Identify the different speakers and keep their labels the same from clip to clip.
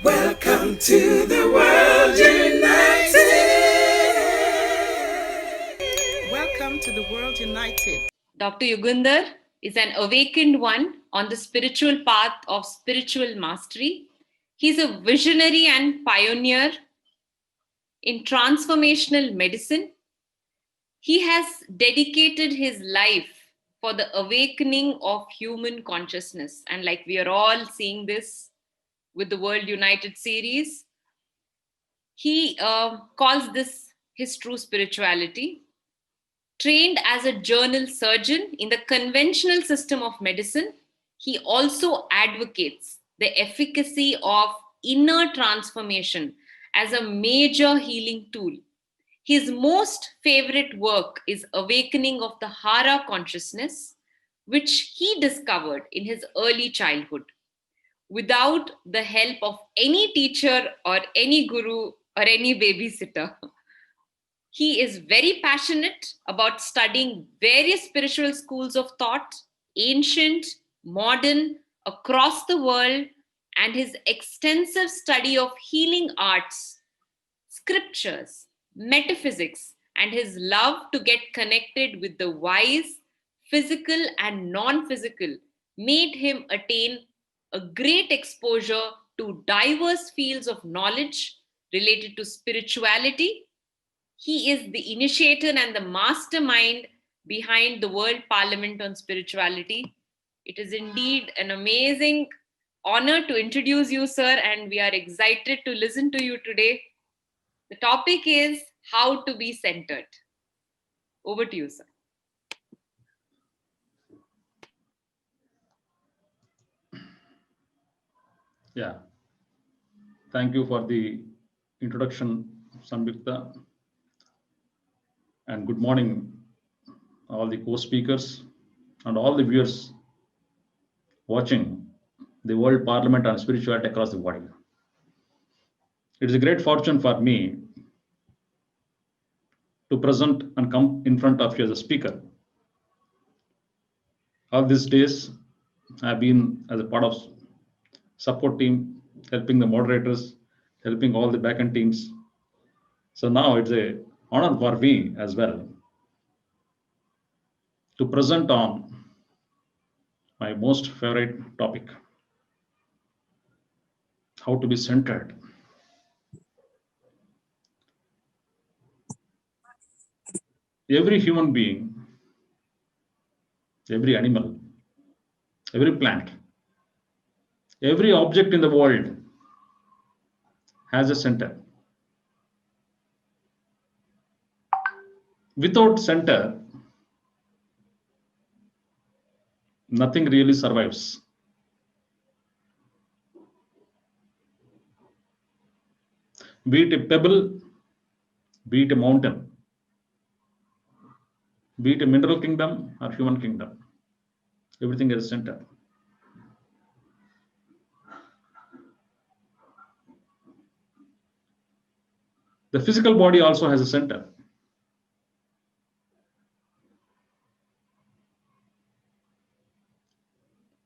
Speaker 1: Welcome to the world united. Welcome to the world united.
Speaker 2: Dr. Yugandhar is an awakened one on the spiritual path of spiritual mastery. He's a visionary and pioneer in transformational medicine. He has dedicated his life for the awakening of human consciousness. And like we are all seeing this with the World United series, he calls this his true spirituality. Trained as a journal surgeon in the conventional system of medicine, he also advocates the efficacy of inner transformation as a major healing tool. His most favorite work is Awakening of the Hara Consciousness, which he discovered in his early childhood without the help of any teacher or any guru or any babysitter. He is very passionate about studying various spiritual schools of thought, ancient, modern, across the world, and his extensive study of healing arts, scriptures, metaphysics, and his love to get connected with the wise, physical, and non physical made him attain a great exposure to diverse fields of knowledge related to spirituality. He is the initiator and the mastermind behind the World Parliament on Spirituality. It is indeed an amazing honor to introduce you, sir, and we are excited to listen to you today. The topic is how to be centered. Over to you, sir.
Speaker 3: Yeah, thank you for the introduction, Sambhikta, and good morning, all the co-speakers and all the viewers watching the World Parliament on Spirituality across the world. It is a great fortune for me to present and come in front of you as a speaker. All these days, I've been as a part of support team, helping the moderators, helping all the backend teams. So now it's a honor for me as well to present on my most favorite topic, how to be centered. Every human being, every animal, every plant, every object in the world has a center. Without center, nothing really survives. Be it a pebble, be it a mountain, be it a mineral kingdom or human kingdom, everything has a center. The physical body also has a center.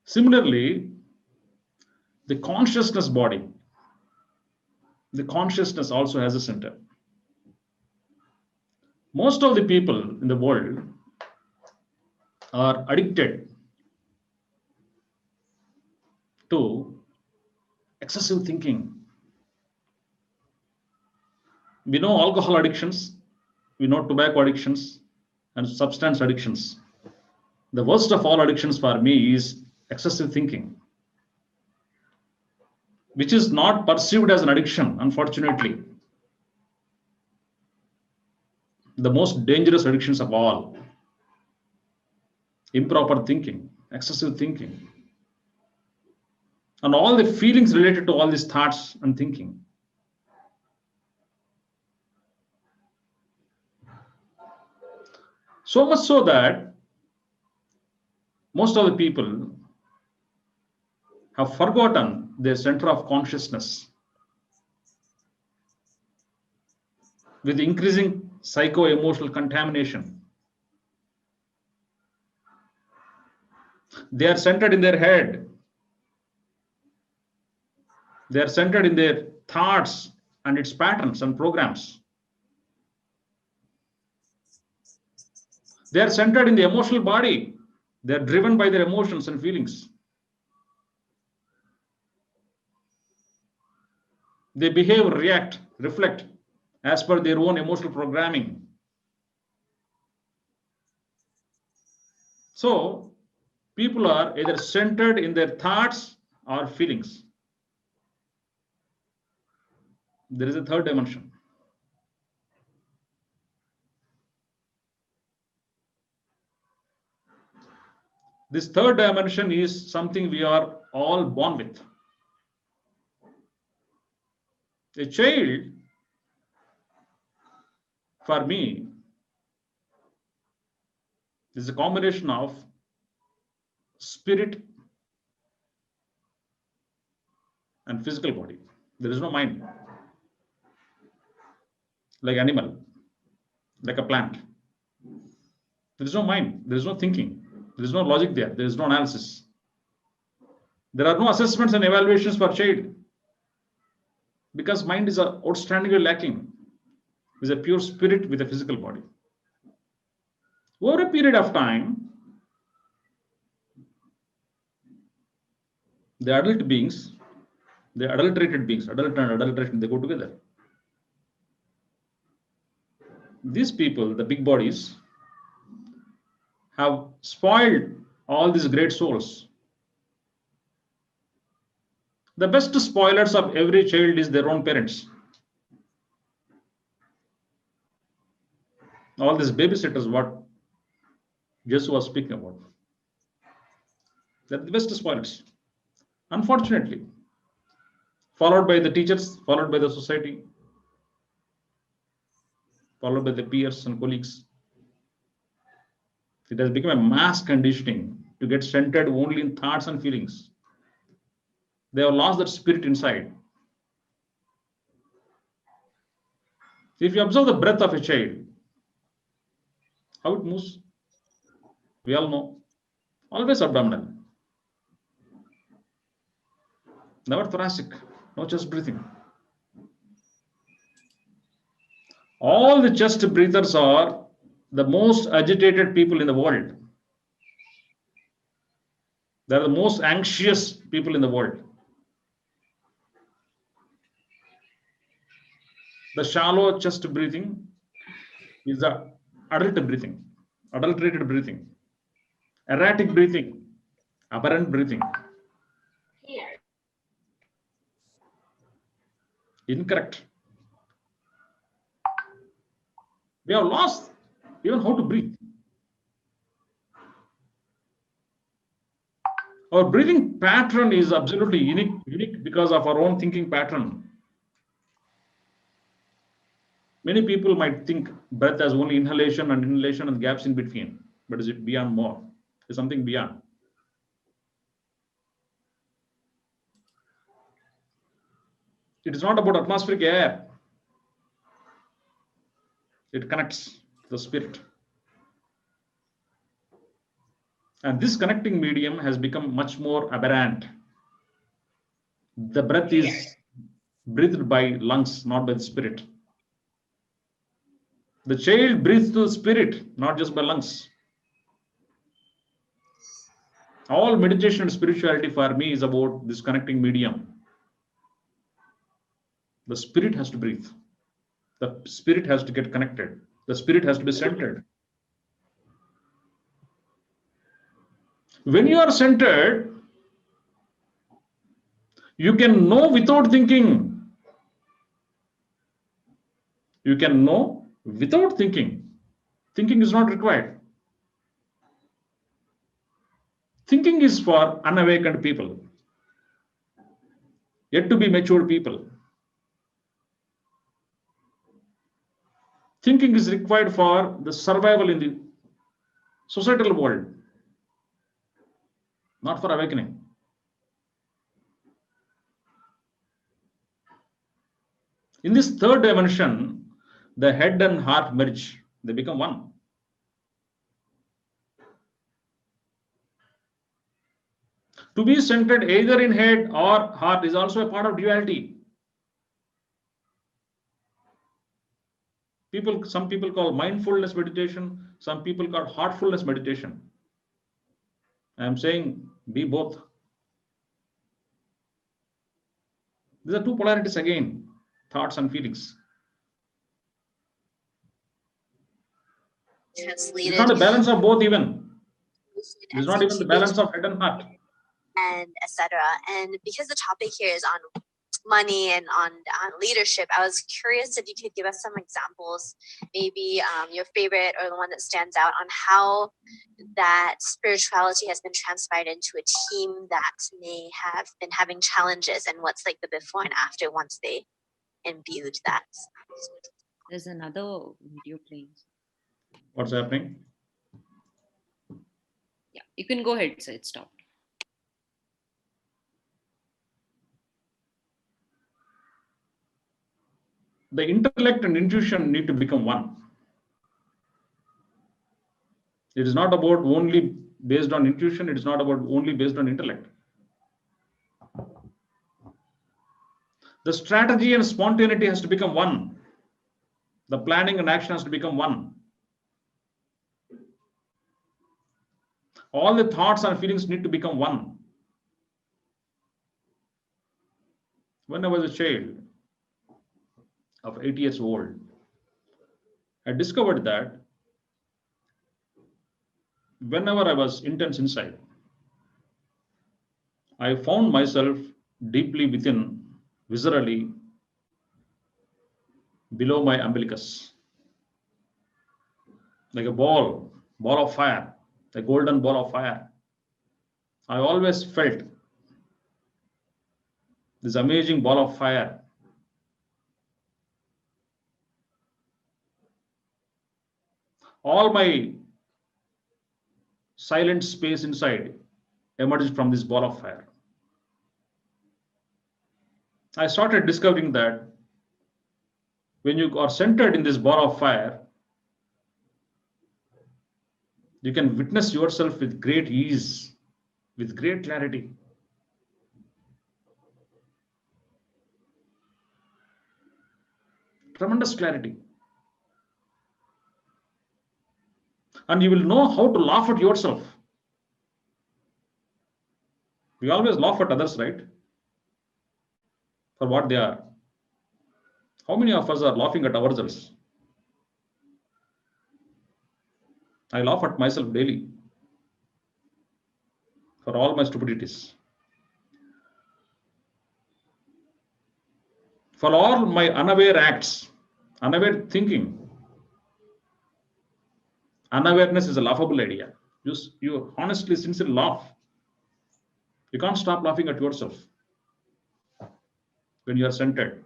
Speaker 3: Similarly, the consciousness body, the consciousness also has a center. Most of the people in the world are addicted to excessive thinking. We know alcohol addictions, we know tobacco addictions, and substance addictions. The worst of all addictions for me is excessive thinking, which is not perceived as an addiction, unfortunately. The most dangerous addictions of all, improper thinking, excessive thinking, and all the feelings related to all these thoughts and thinking. So much so that most of the people have forgotten their center of consciousness. With increasing psycho-emotional contamination, they are centered in their head. They are centered in their thoughts and its patterns and programs. They are centered in the emotional body. They are driven by their emotions and feelings. They behave, react, reflect as per their own emotional programming. So, people are either centered in their thoughts or feelings. There is a third dimension. This third dimension is something we are all born with. A child, for me, is a combination of spirit and physical body. There is no mind, like animal, like a plant. There is no mind, there is no thinking, there is no logic there, there is no analysis. There are no assessments and evaluations for child because mind is outstandingly lacking. It is a pure spirit with a physical body. Over a period of time, the adult beings, the adulterated beings, adult and adulteration, they go together. These people, the big bodies, have spoiled all these great souls. The best spoilers of every child is their own parents. All these babysitters, what Jesus was speaking about, they're the best spoilers. Unfortunately, followed by the teachers, followed by the society, followed by the peers and colleagues. It has become a mass conditioning to get centered only in thoughts and feelings. They have lost that spirit inside. If you observe the breath of a child, how it moves, we all know, always abdominal, never thoracic, no chest breathing. All the chest breathers are the most agitated people in the world. They are the most anxious people in the world. The shallow chest breathing is the adult breathing, adulterated breathing, erratic breathing, aberrant breathing, incorrect. We have lost even how to breathe. Our breathing pattern is absolutely unique because of our own thinking pattern. Many people might think breath as only inhalation and inhalation and gaps in between, but is it beyond more? Is something beyond? It is not about atmospheric air. It connects the spirit. And this connecting medium has become much more aberrant. The breath is breathed by lungs, not by the spirit. The child breathes to the spirit, not just by lungs. All meditation and spirituality for me is about this connecting medium. The spirit has to breathe. The spirit has to get connected. The spirit has to be centered. When you are centered, you can know without thinking. You can know without thinking. Thinking is not required. Thinking is for unawakened people, yet to be matured people. Thinking is required for the survival in the societal world, not for awakening. In this third dimension, the head and heart merge, they become one. To be centered either in head or heart is also a part of duality. Some people call mindfulness meditation, some people call heartfulness meditation. I am saying be both. These are two polarities again, thoughts and feelings.
Speaker 4: Translated.
Speaker 3: It's not a balance of both even. It's not even the balance of head and heart.
Speaker 4: And etc. And because the topic here is on money and on leadership, I was curious if you could give us some examples, maybe your favorite or the one that stands out on how that spirituality has been transpired into a team that may have been having challenges, and what's like the before and after once they imbued that.
Speaker 2: There's another video playing.
Speaker 3: What's happening?
Speaker 2: Yeah, you can go ahead, sir. It stopped.
Speaker 3: The intellect and intuition need to become one. It is not about only based on intuition. It is not about only based on intellect. The strategy and spontaneity has to become one. The planning and action has to become one. All the thoughts and feelings need to become one. When I was a child of 8 years old, I discovered that whenever I was intense inside, I found myself deeply within, viscerally, below my umbilicus, like a ball of fire, a golden ball of fire. I always felt this amazing ball of fire. All my silent space inside emerged from this ball of fire. I started discovering that when you are centered in this ball of fire, you can witness yourself with great ease, with great clarity. Tremendous clarity. And you will know how to laugh at yourself. We always laugh at others, right? For what they are. How many of us are laughing at ourselves? I laugh at myself daily for all my stupidities. For all my unaware acts, unaware thinking. Unawareness is a laughable idea. You honestly, sincerely laugh. You can't stop laughing at yourself when you are centered.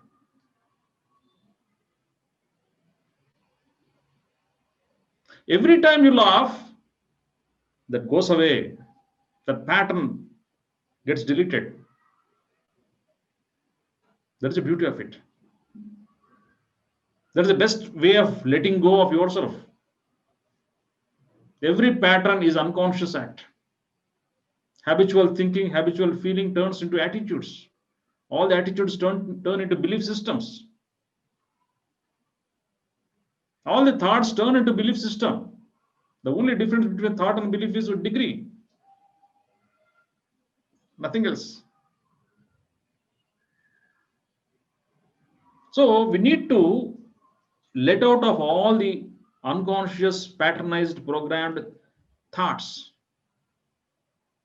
Speaker 3: Every time you laugh, that goes away. That pattern gets deleted. That is the beauty of it. That is the best way of letting go of yourself. Every pattern is unconscious act. Habitual thinking, habitual feeling turns into attitudes. All the attitudes turn into belief systems. All the thoughts turn into belief system. The only difference between thought and belief is a degree. Nothing else. So we need to let out of all the unconscious, patternized, programmed thoughts.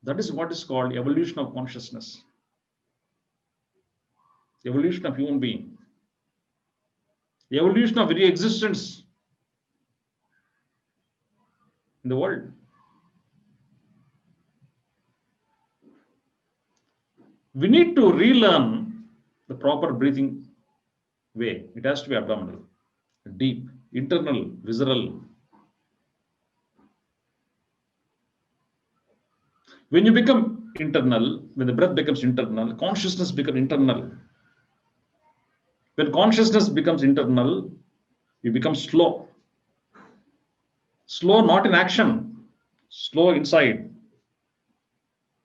Speaker 3: That is what is called evolution of consciousness. Evolution of human being. Evolution of very existence in the world. We need to relearn the proper breathing way. It has to be abdominal, deep, internal, visceral. When you become internal, when the breath becomes internal, consciousness becomes internal. When consciousness becomes internal, you become slow. Slow not in action, slow inside.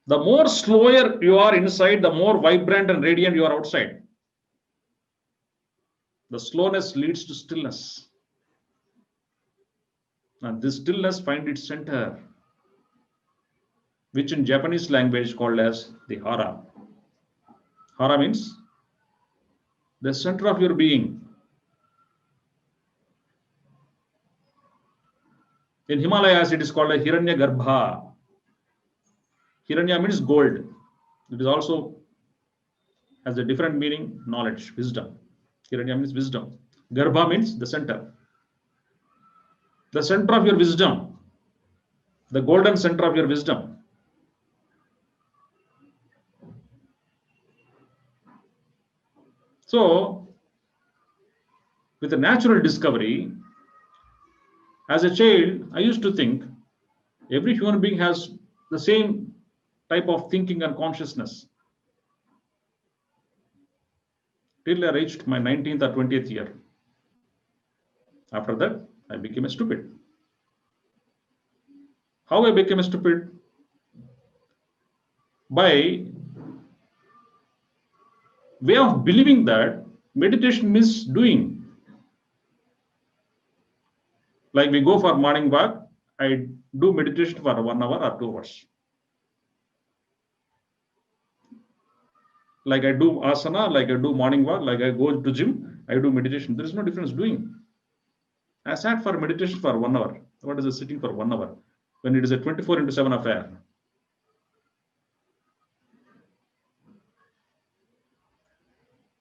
Speaker 3: The more slower you are inside, the more vibrant and radiant you are outside. The slowness leads to stillness. And this stillness finds its center, which in Japanese language is called as the hara. Hara means the center of your being. In Himalayas, it is called a Hiranya Garbha. Hiranya means gold. It is also has a different meaning, knowledge, wisdom. Hiranya means wisdom. Garbha means the center. The center of your wisdom. The golden center of your wisdom. So, with a natural discovery, as a child, I used to think every human being has the same type of thinking and consciousness. Till I reached my 19th or 20th year. After that, I became a stupid. How I became a stupid? By way of believing that meditation means doing. Like we go for morning walk, I do meditation for 1 hour or 2 hours. Like I do asana, like I do morning walk, like I go to gym, I do meditation. There is no difference doing. I sat for meditation for 1 hour. What is a sitting for 1 hour? When it is a 24/7 affair.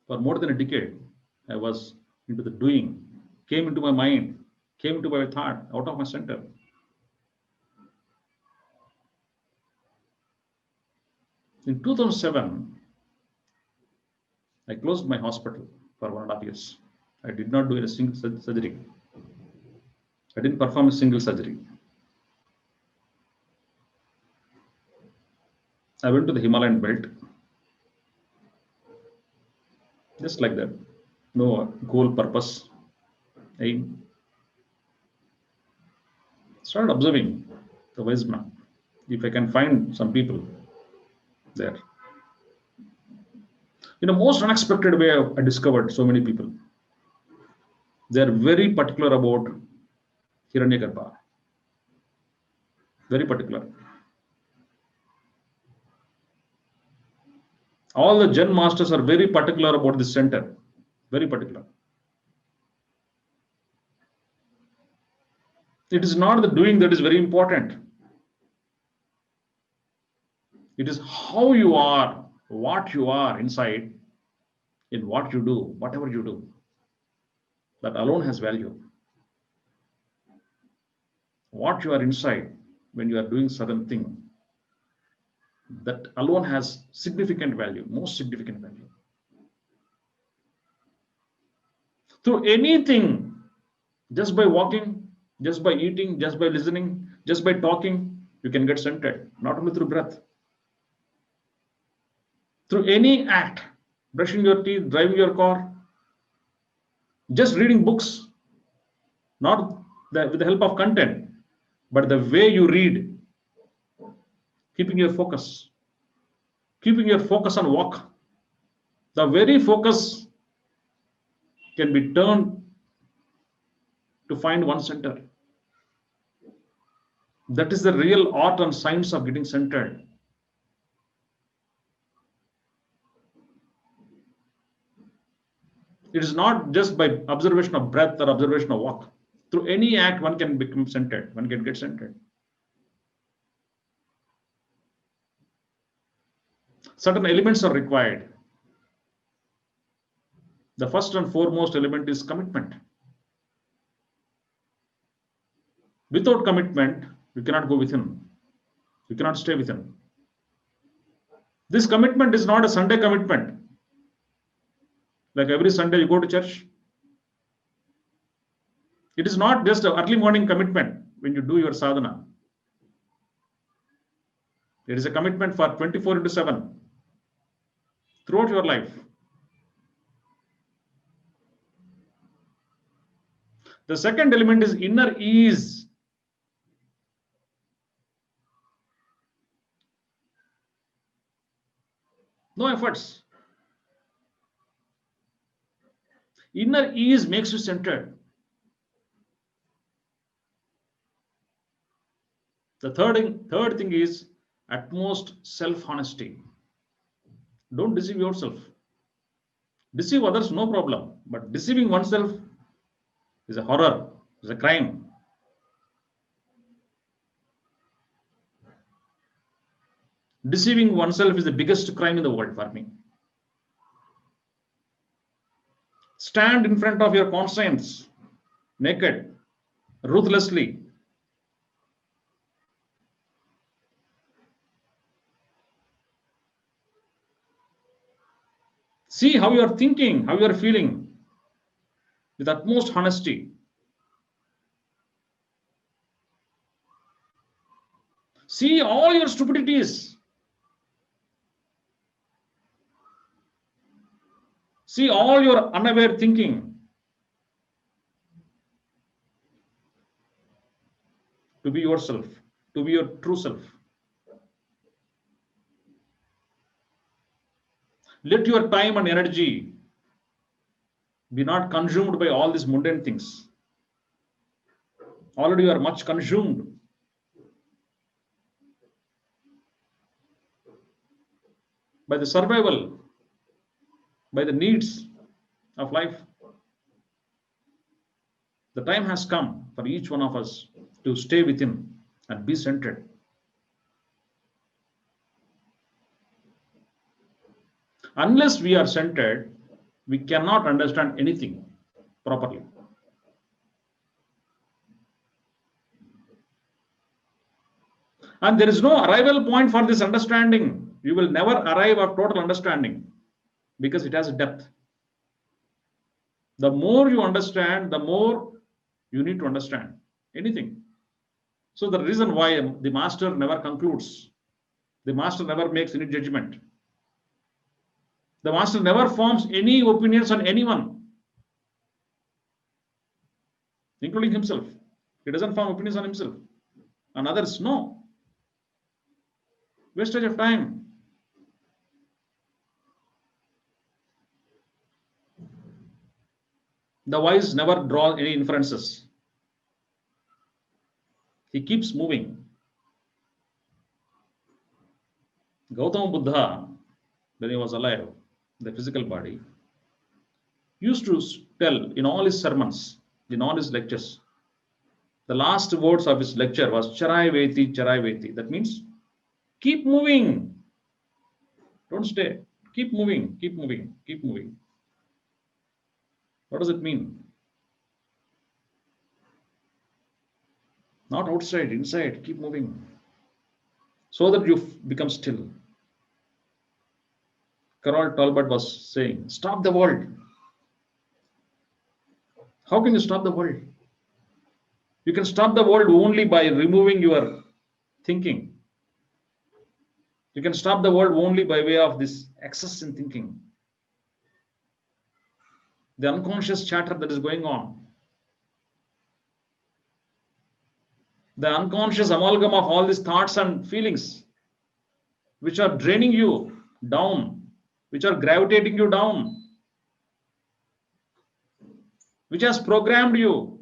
Speaker 3: For more than a decade, I was into the doing, came into my mind, came into my thought, out of my center. In 2007, I closed my hospital for 1.5 years. I did not do a single surgery. I didn't perform a single surgery. I went to the Himalayan belt. Just like that. No goal, purpose, aim. Started observing the wise man. If I can find some people there. In a most unexpected way, I discovered so many people. They are very particular about Hiranyagarbha. Very particular. All the Zen masters are very particular about this center. Very particular. It is not the doing that is very important. It is how you are, what you are inside, in what you do, whatever you do. That alone has value. What you are inside when you are doing certain thing, that alone has significant value, most significant value. Through anything, just by walking, just by eating, just by listening, just by talking, you can get centered, not only through breath. Through any act, brushing your teeth, driving your car, just reading books, not with the help of content, but the way you read, keeping your focus on walk. The very focus can be turned to find one center. That is the real art and science of getting centered. It is not just by observation of breath or observation of walk. Through any act, one can become centered, one can get centered. Certain elements are required. The first and foremost element is commitment. Without commitment, you cannot go within. You cannot stay within. This commitment is not a Sunday commitment. Like every Sunday you go to church. It is not just an early morning commitment when you do your sadhana. It is a commitment for 24/7 throughout your life. The second element is inner ease. No efforts. Inner ease makes you centered. The third thing is utmost self-honesty. Don't deceive yourself. Deceive others, no problem. But deceiving oneself is a horror, is a crime. Deceiving oneself is the biggest crime in the world for me. Stand in front of your conscience, naked, ruthlessly. See how you are thinking, how you are feeling, with utmost honesty. See all your stupidities. See all your unaware thinking. To be yourself, to be your true self. Let your time and energy be not consumed by all these mundane things. Already you are much consumed. By the survival, by the needs of life. The time has come for each one of us to stay within and be centered. Unless we are centered, we cannot understand anything properly. And there is no arrival point for this understanding. You will never arrive at total understanding because it has a depth. The more you understand, the more you need to understand anything. So the reason why the master never concludes, the master never makes any judgment. The master never forms any opinions on anyone, including himself. He doesn't form opinions on himself. On others, no. Wastage of time. The wise never draw any inferences. He keeps moving. Gautama Buddha, when he was alive, the physical body, used to tell in all his sermons, in all his lectures, the last words of his lecture was Charai Veti, Charai Veti. That means keep moving. Don't stay. Keep moving, keep moving, keep moving. What does it mean? Not outside, inside, keep moving. So that you become still. Carol Talbot was saying, stop the world. How can you stop the world? You can stop the world only by removing your thinking. You can stop the world only by way of this excess in thinking. The unconscious chatter that is going on. The unconscious amalgam of all these thoughts and feelings which are draining you down, which are gravitating you down, which has programmed you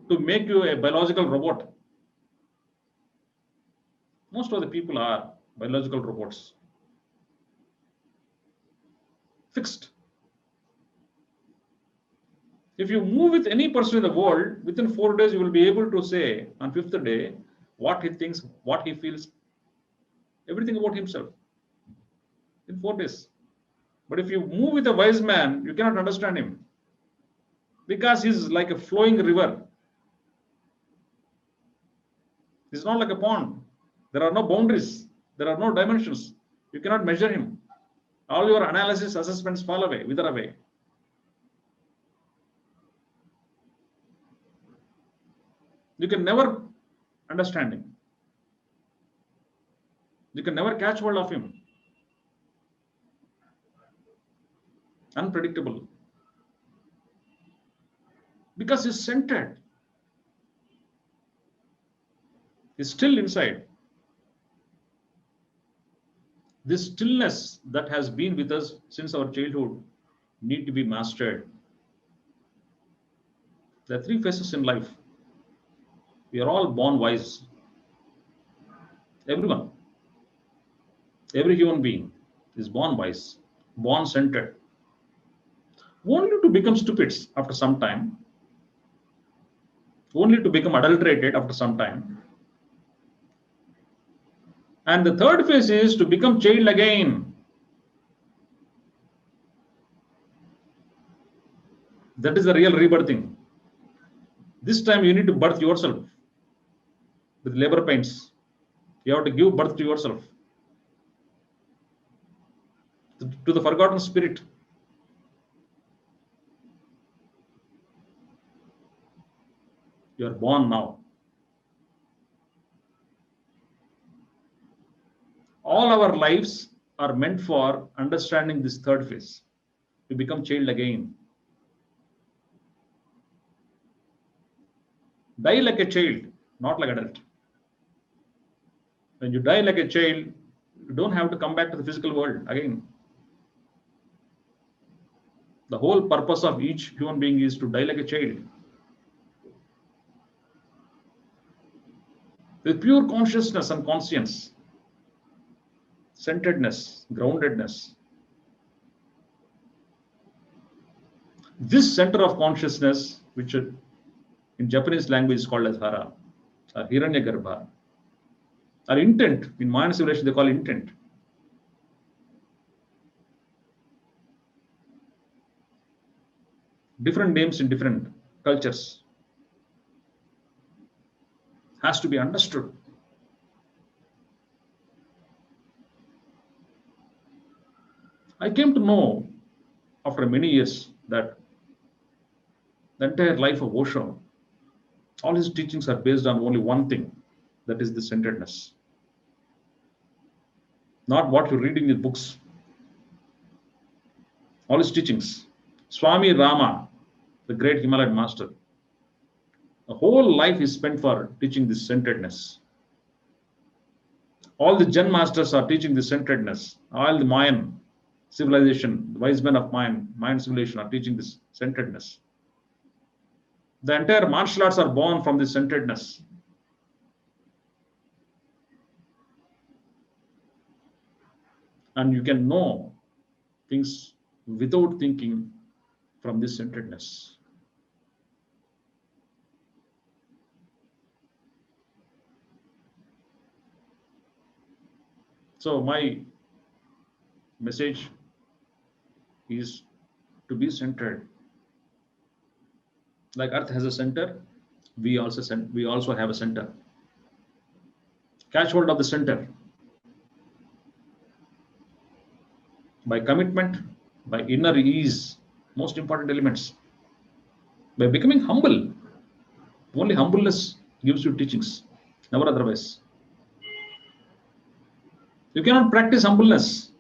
Speaker 3: to make you a biological robot. Most of the people are biological robots. Fixed. If you move with any person in the world, within 4 days, you will be able to say on 5th day what he thinks, what he feels, everything about himself in 4 days. But if you move with a wise man, you cannot understand him because he's like a flowing river. He's not like a pond. There are no boundaries. There are no dimensions. You cannot measure him. All your analysis, assessments fall away, wither away. You can never understand him. You can never catch hold of him. Unpredictable. Because he's centered. He's still inside. This stillness that has been with us since our childhood need to be mastered. There are three phases in life. We are all born wise. Everyone, every human being is born wise, born centered, only to become stupids after some time, only to become adulterated after some time. And the third phase is to become child again. That is the real rebirthing. This time you need to birth yourself with labor pains. You have to give birth to yourself, to the forgotten spirit. You are born now. All our lives are meant for understanding this third phase, to become child again. Die like a child, not like adult. When you die like a child, you don't have to come back to the physical world again. The whole purpose of each human being is to die like a child. With pure consciousness and conscience, centeredness, groundedness. This center of consciousness, which in Japanese language is called as hara, or hiranyagarbha, or intent. In Mayan civilization, they call intent. Different names in different cultures. Has to be understood. I came to know after many years that the entire life of Osho, all his teachings are based on only one thing, that is the centeredness. Not what you read in the books. All his teachings. Swami Rama, the great Himalayan master, the whole life is spent for teaching this centeredness. All the Zen masters are teaching this centeredness. All the Mayan civilization, the wise men of Mayan civilization are teaching this centeredness. The entire martial arts are born from this centeredness. And you can know things without thinking from this centeredness. So my message is to be centered. Like Earth has a center, we also have a center. Catch hold of the center. By commitment, by inner ease, most important elements. By becoming humble. Only humbleness gives you teachings, never otherwise. You cannot practice humbleness.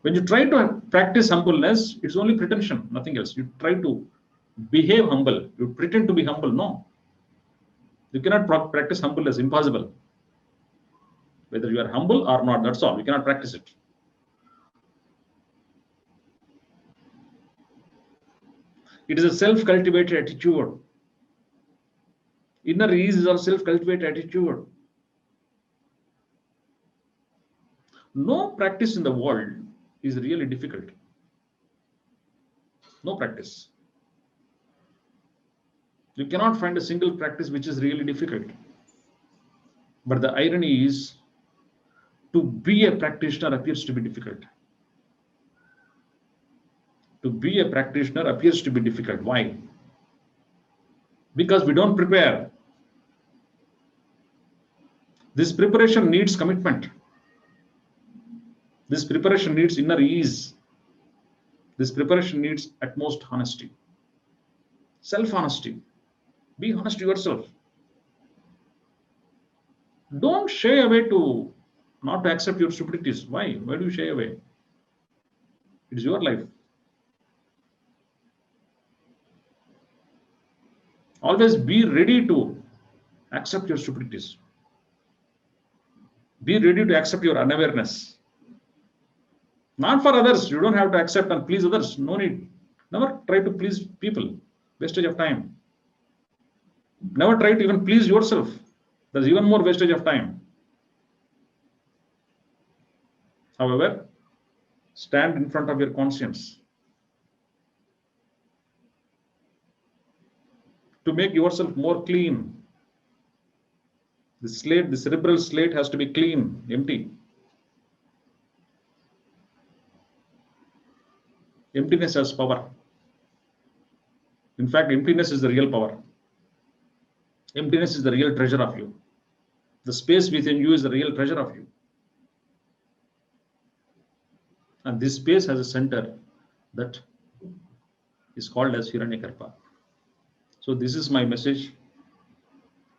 Speaker 3: When you try to practice humbleness, it's only pretension, nothing else. You try to behave humble, you pretend to be humble. No. You cannot practice humbleness, impossible. Whether you are humble or not, that's all. You cannot practice it. It is a self-cultivated attitude. Inner ease is a self-cultivated attitude. No practice in the world is really difficult. No practice. You cannot find a single practice which is really difficult. But the irony is, to be a practitioner appears to be difficult. To be a practitioner appears to be difficult. Why? Because we don't prepare. This preparation needs commitment. This preparation needs inner ease. This preparation needs utmost honesty. Self-honesty. Be honest to yourself. Don't shy away to not to accept your stupidities. Why? Why do you shy away? It is your life. Always be ready to accept your stupidities. Be ready to accept your unawareness. Not for others. You don't have to accept and please others. No need. Never try to please people. Wastage of time. Never try to even please yourself. There's even more wastage of time. However, stand in front of your conscience to make yourself more clean. The slate, the cerebral slate has to be clean, empty. Emptiness has power. In fact, emptiness is the real power. Emptiness is the real treasure of you. The space within you is the real treasure of you. And this space has a center that is called as Hiranyakarpa. So this is my message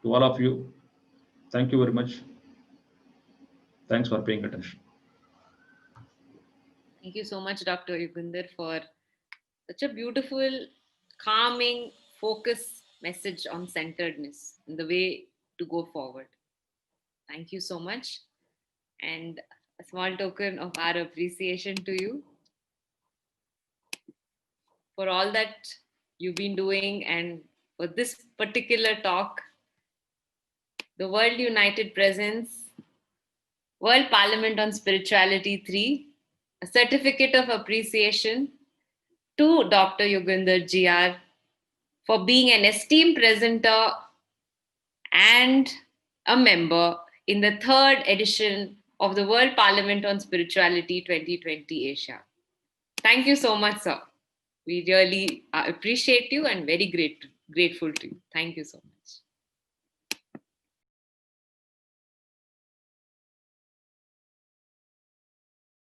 Speaker 3: to all of you. Thank you very much. Thanks for paying attention.
Speaker 2: Thank you so much, Dr. Yugandhar, for such a beautiful, calming, focus message on centeredness and the way to go forward. Thank you so much. And a small token of our appreciation to you for all that you've been doing and for this particular talk. The World United presents World Parliament on Spirituality 3, a certificate of appreciation to Dr. Yugandhar GR for being an esteemed presenter and a member in the 3rd edition of the World Parliament on Spirituality 2020 Asia. Thank you so much, sir. We really appreciate you and very grateful to you. Thank you so much.